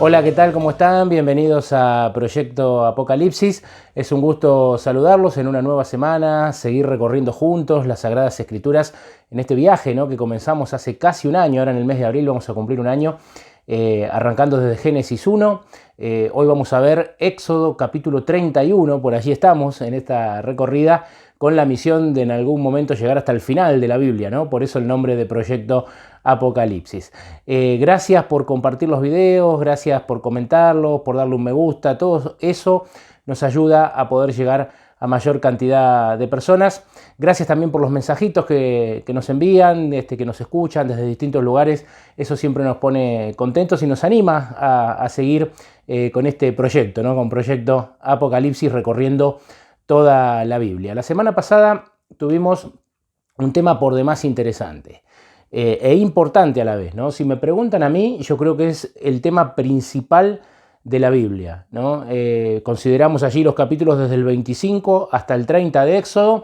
Hola, ¿qué tal? ¿Cómo están? Bienvenidos a Proyecto Apocalipsis. Es un gusto saludarlos en una nueva semana, seguir recorriendo juntos las Sagradas Escrituras en este viaje, ¿no?, que comenzamos hace casi un año. Ahora en el mes de abril vamos a cumplir un año, arrancando desde Génesis 1. Hoy vamos a ver Éxodo capítulo 31, por allí estamos en esta recorrida, con la misión de en algún momento llegar hasta el final de la Biblia, ¿no? Por eso el nombre de Proyecto Apocalipsis. Gracias por compartir los videos, gracias por comentarlos, por darle un me gusta. Todo eso nos ayuda a poder llegar a mayor cantidad de personas. Gracias también por los mensajitos que nos envían, que nos escuchan desde distintos lugares. Eso siempre nos pone contentos y nos anima a seguir con este proyecto, ¿no? Con Proyecto Apocalipsis, recorriendo toda la Biblia. La semana pasada tuvimos un tema por demás interesante e importante a la vez, ¿no? Si me preguntan a mí, yo creo que es el tema principal de la Biblia, ¿no? Consideramos allí los capítulos desde el 25 hasta el 30 de Éxodo,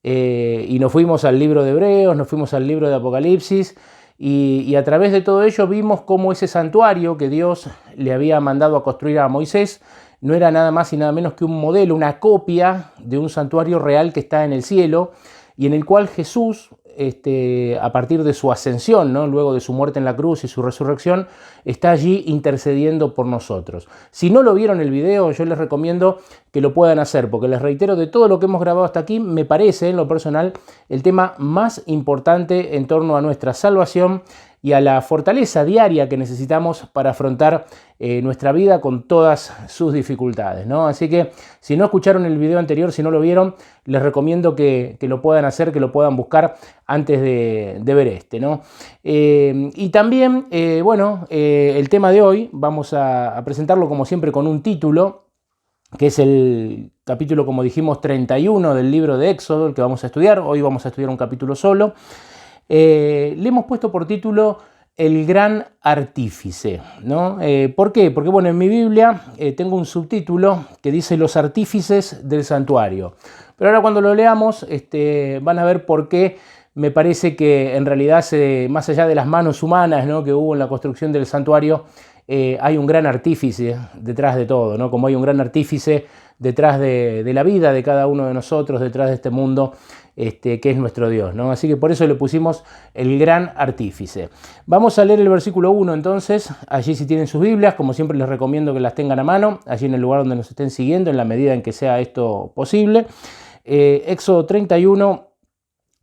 y nos fuimos al libro de Hebreos, nos fuimos al libro de Apocalipsis, y a través de todo ello vimos cómo ese santuario que Dios le había mandado a construir a Moisés no era nada más y nada menos que un modelo, una copia de un santuario real que está en el cielo, y en el cual Jesús, a partir de su ascensión, ¿no?, luego de su muerte en la cruz y su resurrección, está allí intercediendo por nosotros. Si no lo vieron el video, yo les recomiendo que lo puedan hacer, porque les reitero, de todo lo que hemos grabado hasta aquí, me parece, en lo personal, el tema más importante en torno a nuestra salvación y a la fortaleza diaria que necesitamos para afrontar nuestra vida con todas sus dificultades, ¿no? Así que si no escucharon el video anterior, si no lo vieron, les recomiendo que lo puedan hacer, que lo puedan buscar antes de ver ¿no? Y también, el tema de hoy vamos a presentarlo como siempre con un título, que es el capítulo, como dijimos, 31 del libro de Éxodo, el que vamos a estudiar. Hoy vamos a estudiar un capítulo solo. Le hemos puesto por título El Gran Artífice, ¿no? ¿Por qué? Porque, bueno, en mi Biblia tengo un subtítulo que dice Los Artífices del Santuario. Pero ahora cuando lo leamos van a ver por qué me parece que en realidad, más allá de las manos humanas, ¿no?, que hubo en la construcción del santuario, hay un gran artífice detrás de todo, ¿no? Como hay un gran artífice detrás de la vida de cada uno de nosotros, detrás de este mundo, que es nuestro Dios, ¿no? Así que por eso le pusimos el gran artífice. Vamos a leer el versículo 1 entonces. Allí, si tienen sus Biblias, como siempre les recomiendo que las tengan a mano, allí en el lugar donde nos estén siguiendo, en la medida en que sea esto posible. Éxodo 31,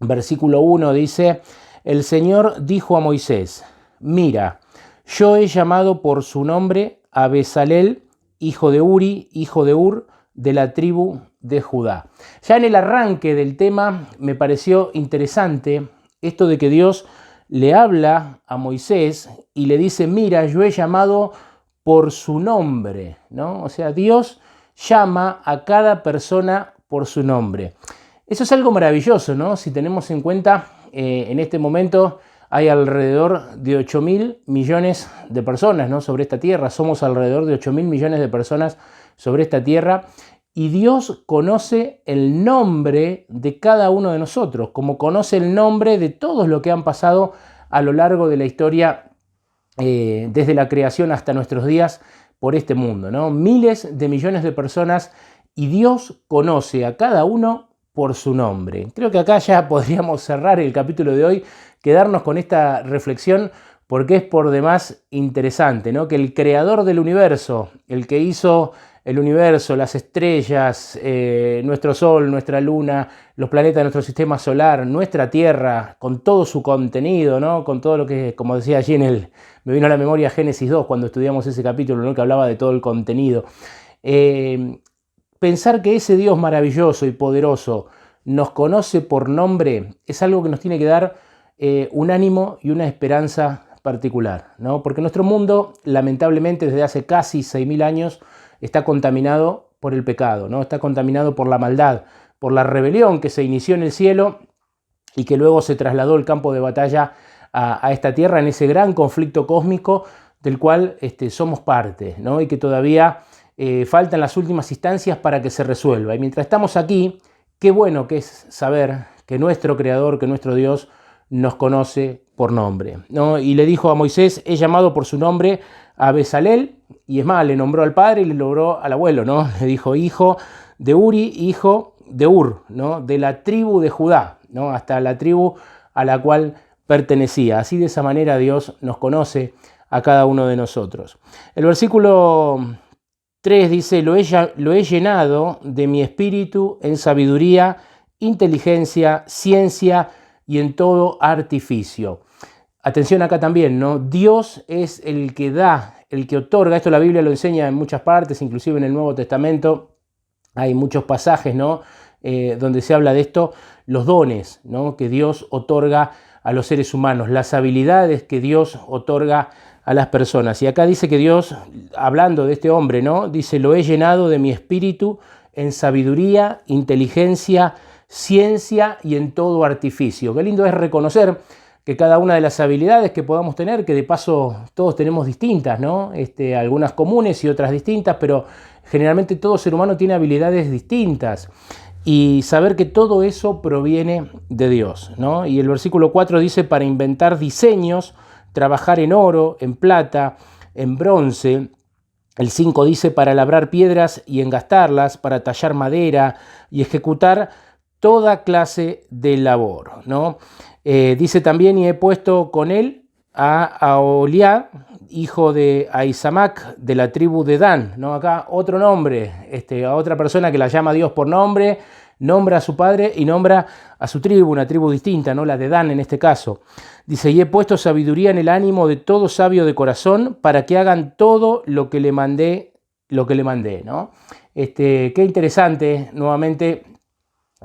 versículo 1 dice: El Señor dijo a Moisés: Mira, yo he llamado por su nombre a Bezalel, hijo de Uri, hijo de Ur, de la tribu de Judá. Ya en el arranque del tema me pareció interesante esto de que Dios le habla a Moisés y le dice: mira, yo he llamado por su nombre, ¿no? O sea, Dios llama a cada persona por su nombre. Eso es algo maravilloso, ¿no? Si tenemos en cuenta, en este momento hay alrededor de 8.000 millones de personas, ¿no?, sobre esta tierra. Somos alrededor de 8.000 millones de personas sobre esta tierra. Y Dios conoce el nombre de cada uno de nosotros, como conoce el nombre de todos los que han pasado a lo largo de la historia, desde la creación hasta nuestros días, por este mundo, ¿no? Miles de millones de personas, y Dios conoce a cada uno por su nombre. Creo que acá ya podríamos cerrar el capítulo de hoy, quedarnos con esta reflexión, porque es por demás interesante, ¿no? Que el creador del universo, el que hizo el universo, las estrellas, nuestro sol, nuestra luna, los planetas de nuestro sistema solar, nuestra Tierra, con todo su contenido, ¿no?, con todo lo que, como decía allí me vino a la memoria Génesis 2, cuando estudiamos ese capítulo, ¿no?, que hablaba de todo el contenido. Pensar que ese Dios maravilloso y poderoso nos conoce por nombre es algo que nos tiene que dar un ánimo y una esperanza particular, ¿no? Porque nuestro mundo, lamentablemente, desde hace casi 6.000 años, está contaminado por el pecado, ¿no? Está contaminado por la maldad, por la rebelión que se inició en el cielo y que luego se trasladó el campo de batalla a esta tierra, en ese gran conflicto cósmico del cual somos parte, ¿no? Y que todavía faltan las últimas instancias para que se resuelva. Y mientras estamos aquí, qué bueno que es saber que nuestro Creador, que nuestro Dios nos conoce por nombre, ¿no? Y le dijo a Moisés: he llamado por su nombre a Bezalel, y es más, le nombró al padre y le nombró al abuelo, ¿no? Le dijo hijo de Uri, hijo de Ur, ¿no? De la tribu de Judá, ¿no? Hasta la tribu a la cual pertenecía. Así de esa manera Dios nos conoce a cada uno de nosotros. El versículo 3 dice, lo he llenado de mi espíritu en sabiduría, inteligencia, ciencia y en todo artificio. Atención acá también, ¿no? Dios es el que da, el que otorga. Esto la Biblia lo enseña en muchas partes, inclusive en el Nuevo Testamento. Hay muchos pasajes, ¿no? Donde se habla de esto, los dones, ¿no? Que Dios otorga a los seres humanos, las habilidades que Dios otorga a las personas. Y acá dice que Dios, hablando de este hombre, ¿no? Dice, lo he llenado de mi espíritu en sabiduría, inteligencia, ciencia y en todo artificio. Qué lindo es reconocer que cada una de las habilidades que podamos tener, que de paso todos tenemos distintas, ¿no? Algunas comunes y otras distintas, pero generalmente todo ser humano tiene habilidades distintas. Y saber que todo eso proviene de Dios, ¿no? Y el versículo 4 dice, para inventar diseños, trabajar en oro, en plata, en bronce. El 5 dice, para labrar piedras y engastarlas, para tallar madera y ejecutar toda clase de labor, ¿no? Dice también, y he puesto con él a Aholiab, hijo de Ahisamac, de la tribu de Dan, ¿no? Acá otro nombre, a otra persona que la llama Dios por nombre, nombra a su padre y nombra a su tribu, una tribu distinta, ¿no? La de Dan en este caso. Dice, y he puesto sabiduría en el ánimo de todo sabio de corazón para que hagan todo lo que le mandé, ¿no? Qué interesante nuevamente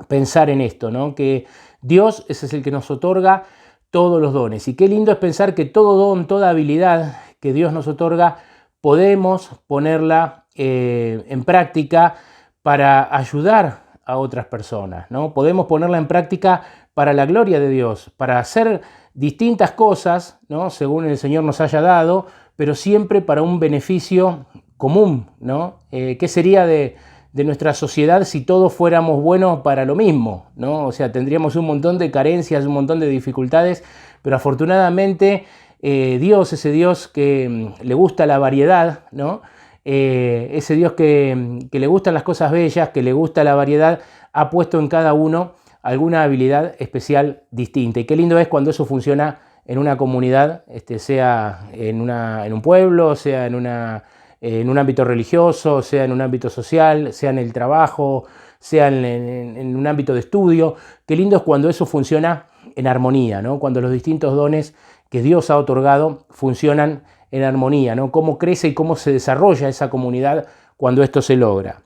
pensar en esto, ¿no? Que Dios ese es el que nos otorga todos los dones. Y qué lindo es pensar que todo don, toda habilidad que Dios nos otorga, podemos ponerla en práctica para ayudar a otras personas, ¿no? Podemos ponerla en práctica para la gloria de Dios, para hacer distintas cosas, ¿no? Según el Señor nos haya dado, pero siempre para un beneficio común, ¿no? ¿Qué sería de nuestra sociedad si todos fuéramos buenos para lo mismo, ¿no? O sea, tendríamos un montón de carencias, un montón de dificultades, pero afortunadamente Dios, ese Dios que le gusta la variedad, ¿no? Ese Dios que le gustan las cosas bellas, que le gusta la variedad, ha puesto en cada uno alguna habilidad especial distinta. Y qué lindo es cuando eso funciona en una comunidad, sea en un pueblo, sea en un ámbito religioso, sea en un ámbito social, sea en el trabajo, sea en un ámbito de estudio. Qué lindo es cuando eso funciona en armonía, ¿no? Cuando los distintos dones que Dios ha otorgado funcionan en armonía, ¿no? Cómo crece y cómo se desarrolla esa comunidad cuando esto se logra.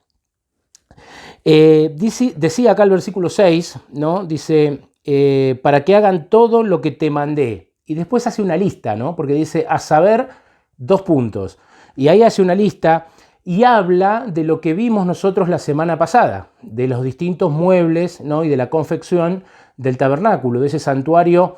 Decía acá el versículo 6, ¿no? Dice, para que hagan todo lo que te mandé. Y después hace una lista, ¿no? Porque dice, a saber, 2 puntos. Y ahí hace una lista y habla de lo que vimos nosotros la semana pasada, de los distintos muebles, ¿no? Y de la confección del tabernáculo, de ese santuario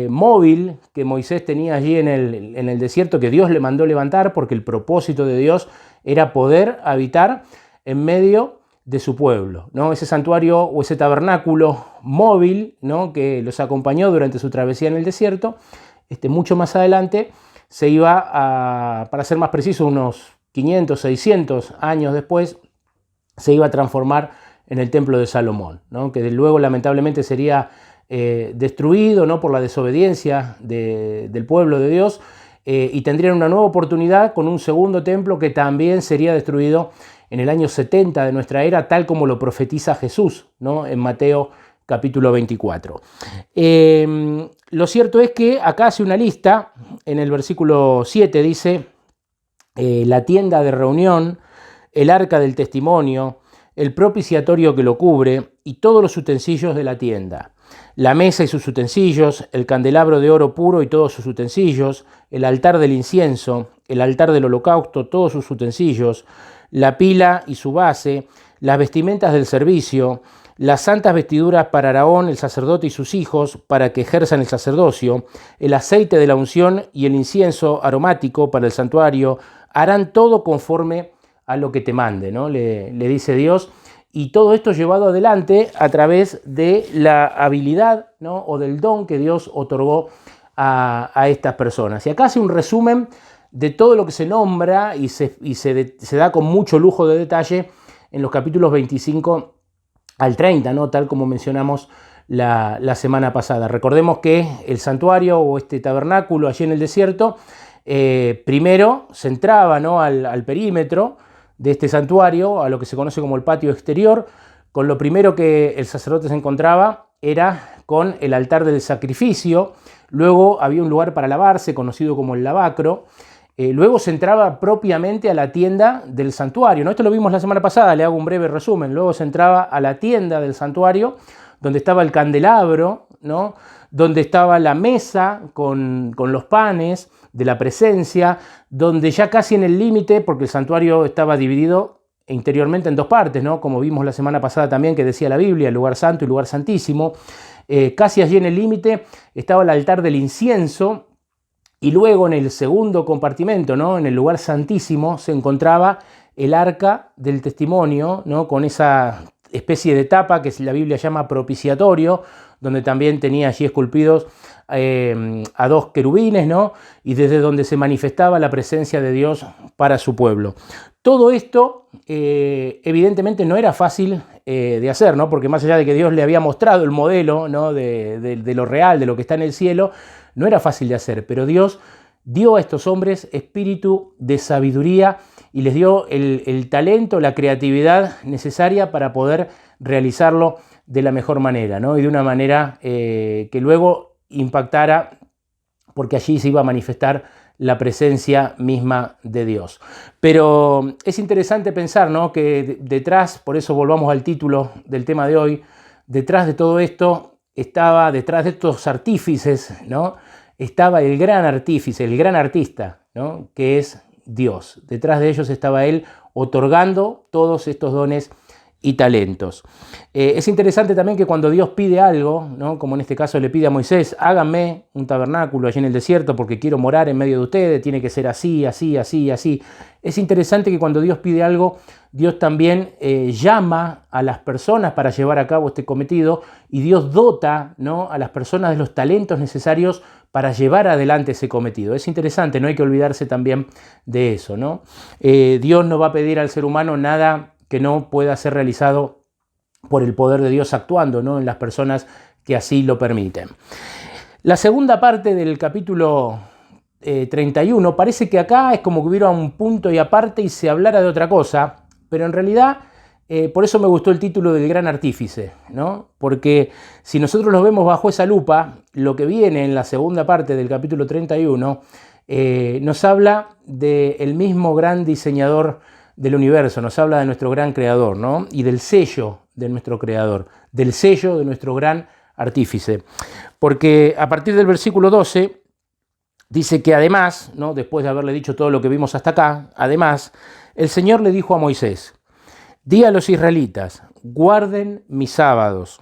móvil que Moisés tenía allí en el desierto, que Dios le mandó levantar, porque el propósito de Dios era poder habitar en medio de su pueblo, ¿no? Ese santuario o ese tabernáculo móvil, ¿no? Que los acompañó durante su travesía en el desierto, mucho más adelante se iba para ser más preciso, unos 500, 600 años después, se iba a transformar en el templo de Salomón, ¿no? Que luego lamentablemente sería destruido, ¿no? Por la desobediencia del pueblo de Dios, y tendrían una nueva oportunidad con un segundo templo que también sería destruido en el año 70 de nuestra era, tal como lo profetiza Jesús, ¿no? En Mateo capítulo 24. Lo cierto es que acá hace una lista, en el versículo 7 dice, la tienda de reunión, el arca del testimonio, el propiciatorio que lo cubre y todos los utensilios de la tienda, la mesa y sus utensilios, el candelabro de oro puro y todos sus utensilios, el altar del incienso, el altar del holocausto, todos sus utensilios, la pila y su base, las vestimentas del servicio, las santas vestiduras para Aarón, el sacerdote y sus hijos, para que ejerzan el sacerdocio, el aceite de la unción y el incienso aromático para el santuario, harán todo conforme a lo que te mande, ¿no? Le dice Dios. Y todo esto llevado adelante a través de la habilidad, ¿no? O del don que Dios otorgó a estas personas. Y acá hace un resumen de todo lo que se nombra y se da con mucho lujo de detalle en los capítulos 25 al 30, ¿no? Tal como mencionamos la semana pasada. Recordemos que el santuario o este tabernáculo allí en el desierto, primero se entraba, ¿no?, al perímetro de este santuario, a lo que se conoce como el patio exterior. Con lo primero que el sacerdote se encontraba era con el altar del sacrificio. Luego había un lugar para lavarse, conocido como el lavacro. Luego se entraba propiamente a la tienda del santuario, ¿no? Esto lo vimos la semana pasada, le hago un breve resumen. Luego se entraba a la tienda del santuario, donde estaba el candelabro, ¿no?, donde estaba la mesa con los panes de la presencia, donde ya casi en el límite, porque el santuario estaba dividido interiormente en dos partes, ¿no?, como vimos la semana pasada también, que decía la Biblia, el lugar santo y el lugar santísimo. Casi allí en el límite estaba el altar del incienso, y luego en el segundo compartimento, ¿no?, en el lugar santísimo, se encontraba el arca del testimonio, ¿no?, con esa especie de tapa que la Biblia llama propiciatorio, donde también tenía allí esculpidos a dos querubines, ¿no?, y desde donde se manifestaba la presencia de Dios para su pueblo. Todo esto evidentemente no era fácil de hacer, ¿no?, porque más allá de que Dios le había mostrado el modelo, ¿no?, de lo real, de lo que está en el cielo, no era fácil de hacer, pero Dios dio a estos hombres espíritu de sabiduría y les dio el talento, la creatividad necesaria para poder realizarlo de la mejor manera, ¿no?, y de una manera que luego impactara, porque allí se iba a manifestar la presencia misma de Dios. Pero es interesante pensar, ¿no?, que detrás, por eso volvamos al título del tema de hoy, detrás de todo esto detrás de estos artífices, ¿no?, estaba el gran artífice, el gran artista, ¿no?, que es Dios. Detrás de ellos estaba Él otorgando todos estos dones y talentos. Es interesante también que cuando Dios pide algo, ¿no?, como en este caso le pide a Moisés, háganme un tabernáculo allí en el desierto porque quiero morar en medio de ustedes, tiene que ser así, así, así, así. Es interesante que cuando Dios pide algo, Dios también llama a las personas para llevar a cabo este cometido, y Dios dota, ¿no?, a las personas de los talentos necesarios para llevar adelante ese cometido. Es interesante, no hay que olvidarse también de eso, ¿no? Dios no va a pedir al ser humano nada que no pueda ser realizado por el poder de Dios actuando, ¿no?, en las personas que así lo permiten. La segunda parte del capítulo 31, parece que acá es como que hubiera un punto y aparte y se hablara de otra cosa, pero en realidad, por eso me gustó el título del gran artífice, ¿no?, porque si nosotros lo vemos bajo esa lupa, lo que viene en la segunda parte del capítulo 31 nos habla del mismo gran diseñador del universo, nos habla de nuestro gran creador, ¿no?, y del sello de nuestro creador, del sello de nuestro gran artífice. Porque a partir del versículo 12 dice que además, ¿no?, después de haberle dicho todo lo que vimos hasta acá, además, el Señor le dijo a Moisés: di a los israelitas, guarden mis sábados,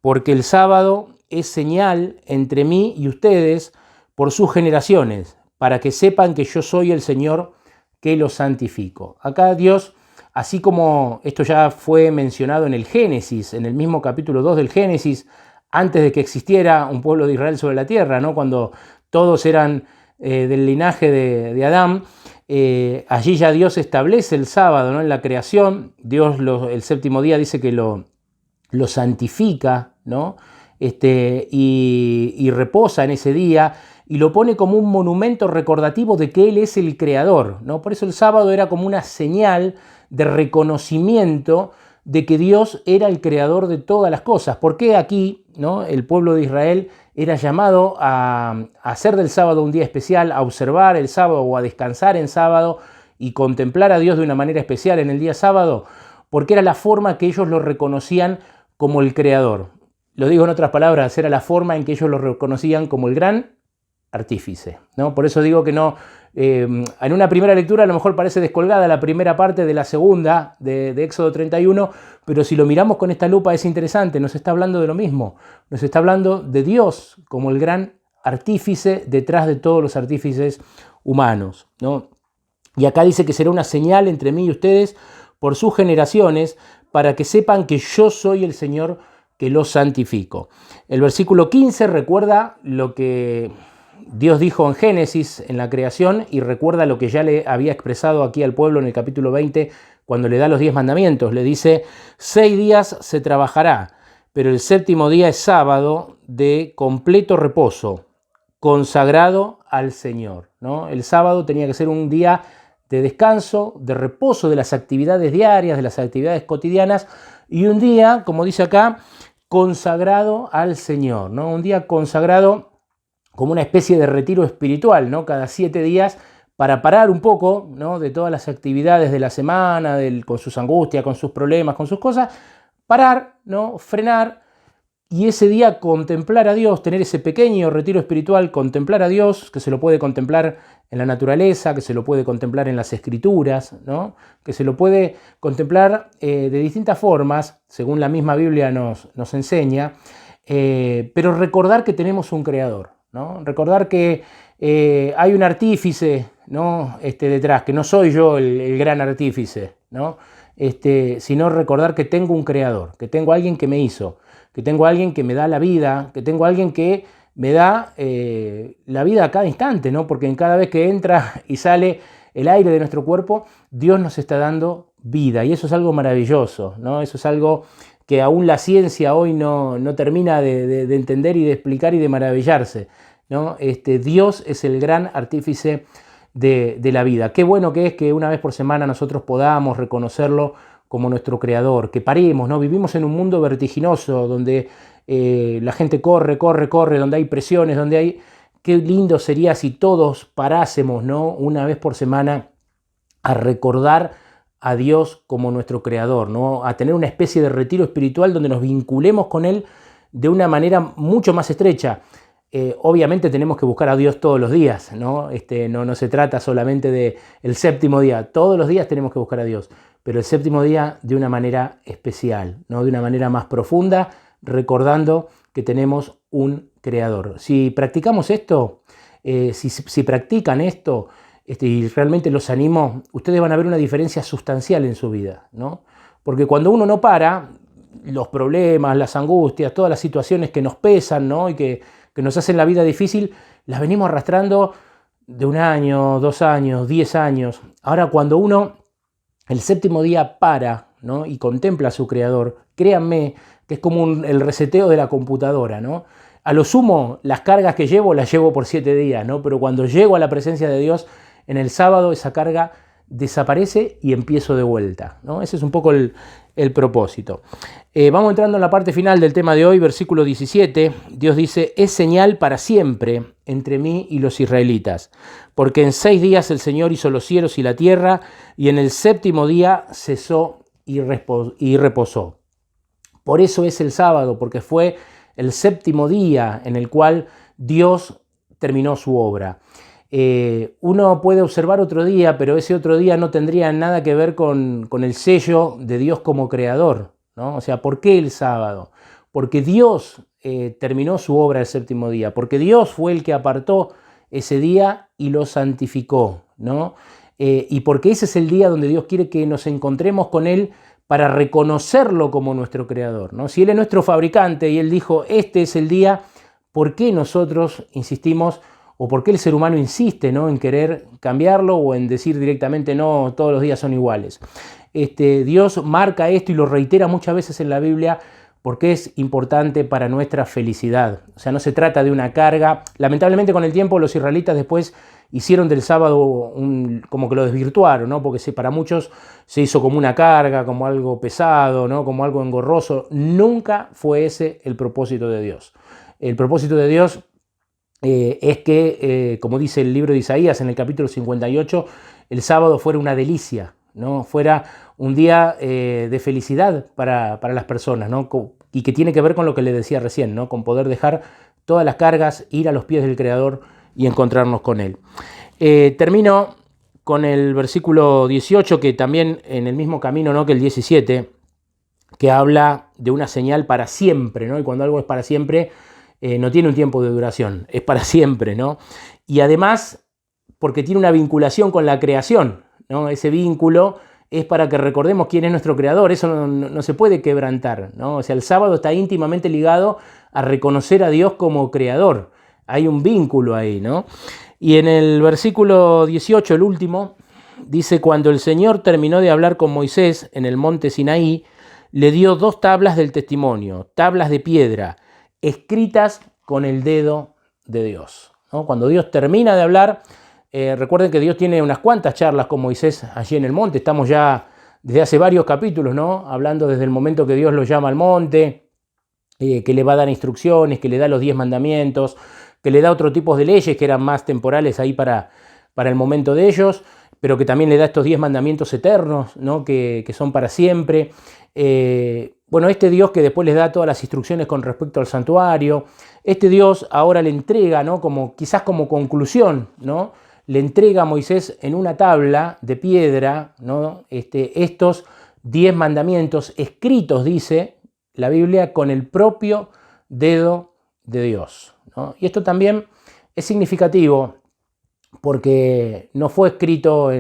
porque el sábado es señal entre mí y ustedes por sus generaciones, para que sepan que yo soy el Señor que los santifico. Acá Dios, así como esto ya fue mencionado en el Génesis, en el mismo capítulo 2 del Génesis, antes de que existiera un pueblo de Israel sobre la tierra, ¿no?, cuando todos eran del linaje de Adán, allí ya Dios establece el sábado, ¿no?, en la creación. Dios el séptimo día dice que lo santifica, ¿no?, y reposa en ese día, y lo pone como un monumento recordativo de que Él es el creador, ¿no? Por eso el sábado era como una señal de reconocimiento de que Dios era el creador de todas las cosas. ¿Por qué aquí, ¿no?, el pueblo de Israel era llamado a hacer del sábado un día especial, a observar el sábado o a descansar en sábado y contemplar a Dios de una manera especial en el día sábado? Porque era la forma que ellos lo reconocían como el creador. Lo digo en otras palabras, era la forma en que ellos lo reconocían como el gran artífice, ¿no? Por eso digo que no, en una primera lectura a lo mejor parece descolgada la primera parte de la segunda de Éxodo 31, pero si lo miramos con esta lupa es interesante, nos está hablando de lo mismo, nos está hablando de Dios como el gran artífice detrás de todos los artífices humanos, ¿no? Y acá dice que será una señal entre mí y ustedes por sus generaciones, para que sepan que yo soy el Señor que los santifico. El versículo 15 recuerda lo que Dios dijo en Génesis, en la creación, y recuerda lo que ya le había expresado aquí al pueblo en el capítulo 20, cuando le da los 10 mandamientos. Le dice, 6 días se trabajará, pero el séptimo día es sábado de completo reposo, consagrado al Señor, ¿no? El sábado tenía que ser un día de descanso, de reposo de las actividades diarias, de las actividades cotidianas, y un día, como dice acá, consagrado al Señor, ¿no? Un día consagrado como una especie de retiro espiritual, ¿no? Cada 7 días para parar un poco, ¿no? De todas las actividades de la semana, con sus angustias, con sus problemas, con sus cosas, parar, ¿no? Frenar y ese día contemplar a Dios, tener ese pequeño retiro espiritual, contemplar a Dios, que se lo puede contemplar en la naturaleza, que se lo puede contemplar en las escrituras, ¿no? Que se lo puede contemplar de distintas formas, según la misma Biblia nos enseña, pero recordar que tenemos un creador, ¿no? Recordar que hay un artífice, ¿no? Detrás, que no soy yo el gran artífice, ¿no? Sino recordar que tengo un creador, que tengo alguien que me hizo, que tengo alguien que me da la vida, que tengo alguien que me da la vida a cada instante, ¿no? Porque en cada vez que entra y sale el aire de nuestro cuerpo, Dios nos está dando vida y eso es algo maravilloso, ¿no? Eso es algo que aún la ciencia hoy no termina de entender y de explicar y de maravillarse, ¿no? Dios es el gran artífice de la vida. Qué bueno que es que una vez por semana nosotros podamos reconocerlo como nuestro creador, que paremos, ¿no? Vivimos en un mundo vertiginoso donde la gente corre, donde hay presiones, donde hay... Qué lindo sería si todos parásemos, ¿no? Una vez por semana a recordar a Dios como nuestro creador, ¿no? A tener una especie de retiro espiritual donde nos vinculemos con Él de una manera mucho más estrecha. Obviamente tenemos que buscar a Dios todos los días, ¿no? No se trata solamente del séptimo día, todos los días tenemos que buscar a Dios, pero el séptimo día de una manera especial, ¿no? De una manera más profunda, recordando que tenemos un creador. Si practicamos esto, si practican esto, y realmente los animo, ustedes van a ver una diferencia sustancial en su vida, ¿no? Porque cuando uno no para, los problemas, las angustias, todas las situaciones que nos pesan, ¿no? Y que nos hacen la vida difícil, las venimos arrastrando de 1 año, 2 años, 10 años. Ahora cuando uno el séptimo día para, ¿no? Y contempla a su creador, créanme que es como el reseteo de la computadora, ¿no? A lo sumo, las cargas que llevo las llevo por 7 días, ¿no? Pero cuando llego a la presencia de Dios en el sábado, esa carga desaparece y empiezo de vuelta, ¿no? Ese es un poco el propósito. Vamos entrando en la parte final del tema de hoy, versículo 17. Dios dice, es señal para siempre entre mí y los israelitas, porque en 6 días el Señor hizo los cielos y la tierra, y en el séptimo día cesó y reposó. Por eso es el sábado, porque fue el séptimo día en el cual Dios terminó su obra. Uno puede observar otro día, pero ese otro día no tendría nada que ver con el sello de Dios como creador, ¿no? O sea, ¿por qué el sábado? Porque Dios terminó su obra el séptimo día, porque Dios fue el que apartó ese día y lo santificó, ¿no? Y porque ese es el día donde Dios quiere que nos encontremos con Él para reconocerlo como nuestro creador, ¿no? Si Él es nuestro fabricante y Él dijo, este es el día, ¿por qué nosotros insistimos o por qué el ser humano insiste, ¿no? En querer cambiarlo o en decir directamente no, todos los días son iguales? Dios marca esto y lo reitera muchas veces en la Biblia porque es importante para nuestra felicidad. O sea, no se trata de una carga. Lamentablemente con el tiempo los israelitas después hicieron del sábado como que lo desvirtuaron, ¿no? Porque para muchos se hizo como una carga, como algo pesado, ¿no? Como algo engorroso. Nunca fue ese el propósito de Dios. El propósito de Dios es que, como dice el libro de Isaías en el capítulo 58, el sábado fuera una delicia, ¿no? Fuera un día de felicidad para las personas, ¿no? Y que tiene que ver con lo que le decía recién, ¿no? Con poder dejar todas las cargas, ir a los pies del Creador y encontrarnos con Él. Termino con el versículo 18, que también en el mismo camino, ¿no? Que el 17, que habla de una señal para siempre, ¿no? Y cuando algo es para siempre, no tiene un tiempo de duración, es para siempre, ¿no? Y además, porque tiene una vinculación con la creación, ¿no? Ese vínculo es para que recordemos quién es nuestro creador, eso no se puede quebrantar, ¿no? O sea, el sábado está íntimamente ligado a reconocer a Dios como creador. hay un vínculo ahí, ¿no? Y en el versículo 18, el último, dice: cuando el Señor terminó de hablar con Moisés en el monte Sinaí, le dio 2 tablas del testimonio, tablas de piedra, escritas con el dedo de Dios, ¿no? Cuando Dios termina de hablar, recuerden que Dios tiene unas cuantas charlas con Moisés allí en el monte. Estamos ya desde hace varios capítulos, ¿no? Hablando desde el momento que Dios lo llama al monte, que le va a dar instrucciones, que le da los 10 mandamientos, que le da otro tipo de leyes que eran más temporales ahí para el momento de ellos, pero que también le da estos 10 mandamientos eternos, ¿no? que son para siempre. Bueno, este Dios que después les da todas las instrucciones con respecto al santuario, este Dios ahora le entrega, ¿no? Quizás como conclusión, ¿no? Le entrega a Moisés en una tabla de piedra, ¿no? Estos 10 mandamientos escritos, dice la Biblia, con el propio dedo de Dios, ¿no? Y esto también es significativo porque no fue escrito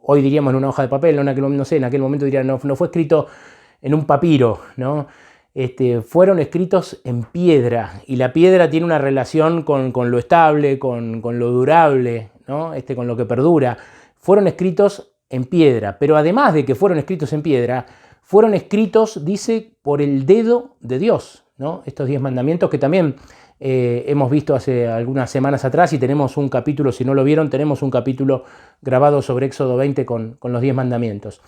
hoy diríamos en una hoja de papel, no sé, en aquel momento dirían, no fue escrito en un papiro, ¿no? Fueron escritos en piedra, y la piedra tiene una relación con lo estable, con lo durable, ¿no? Con lo que perdura. Fueron escritos en piedra, pero además de que fueron escritos en piedra, fueron escritos, dice, por el dedo de Dios, ¿no? Estos 10 mandamientos que también hemos visto hace algunas semanas atrás, y tenemos un capítulo, si no lo vieron, tenemos un capítulo grabado sobre Éxodo 20 con los 10 mandamientos.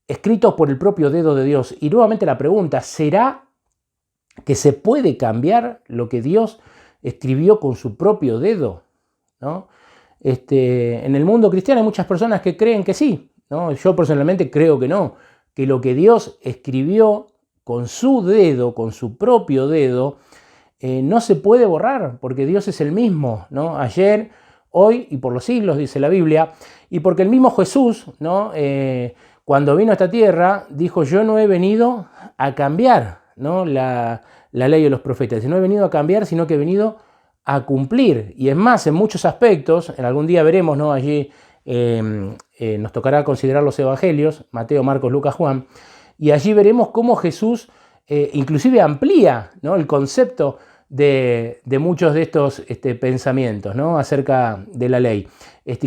Escritos por el propio dedo de Dios. Y nuevamente la pregunta: ¿será que se puede cambiar lo que Dios escribió con su propio dedo, ¿no? En el mundo cristiano hay muchas personas que creen que sí, ¿no? Yo personalmente creo que no, que lo que Dios escribió con su dedo, con su propio dedo, no se puede borrar, porque Dios es el mismo, ¿no? Ayer, hoy y por los siglos, dice la Biblia, y porque el mismo Jesús, ¿no? Cuando vino a esta tierra, dijo: yo no he venido a cambiar, ¿no? la ley de los profetas, no he venido a cambiar, sino que he venido a cumplir. Y es más, en muchos aspectos, en algún día veremos, ¿no? Allí nos tocará considerar los evangelios, Mateo, Marcos, Lucas, Juan, y allí veremos cómo Jesús inclusive amplía, ¿no? El concepto de muchos de estos pensamientos, ¿no? Acerca de la ley,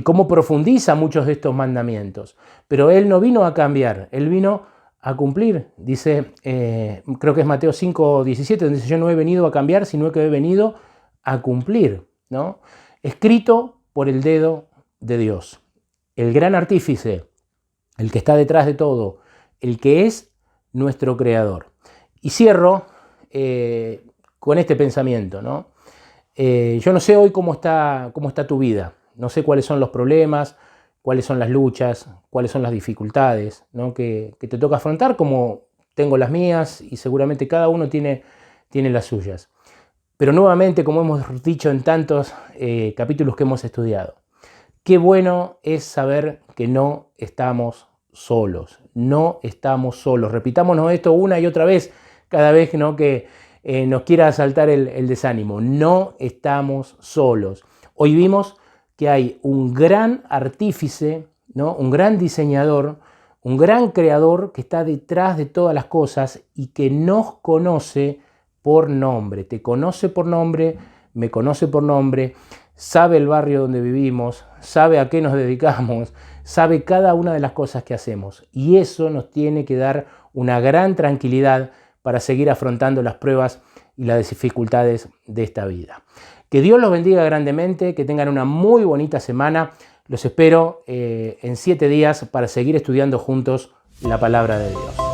cómo profundiza muchos de estos mandamientos. Pero Él no vino a cambiar, Él vino a cumplir. Dice, creo que es Mateo 5:17, donde dice: yo no he venido a cambiar, sino que he venido a cumplir, ¿no? Escrito por el dedo de Dios, el gran artífice, el que está detrás de todo, el que es nuestro creador. Y cierro con este pensamiento, ¿no? Yo no sé hoy cómo está tu vida, no sé cuáles son los problemas, cuáles son las luchas, cuáles son las dificultades, ¿no? que te toca afrontar, como tengo las mías, y seguramente cada uno tiene las suyas. Pero nuevamente, como hemos dicho en tantos capítulos que hemos estudiado, qué bueno es saber que no estamos solos, no estamos solos. Repitámonos esto una y otra vez, cada vez, ¿no? que nos quiera asaltar el desánimo. No estamos solos. Hoy vimos que hay un gran artífice, ¿no? Un gran diseñador, un gran creador que está detrás de todas las cosas y que nos conoce por nombre. Te conoce por nombre, me conoce por nombre, sabe el barrio donde vivimos, sabe a qué nos dedicamos, sabe cada una de las cosas que hacemos. Y eso nos tiene que dar una gran tranquilidad para seguir afrontando las pruebas y las dificultades de esta vida. Que Dios los bendiga grandemente, que tengan una muy bonita semana. Los espero en 7 días para seguir estudiando juntos la palabra de Dios.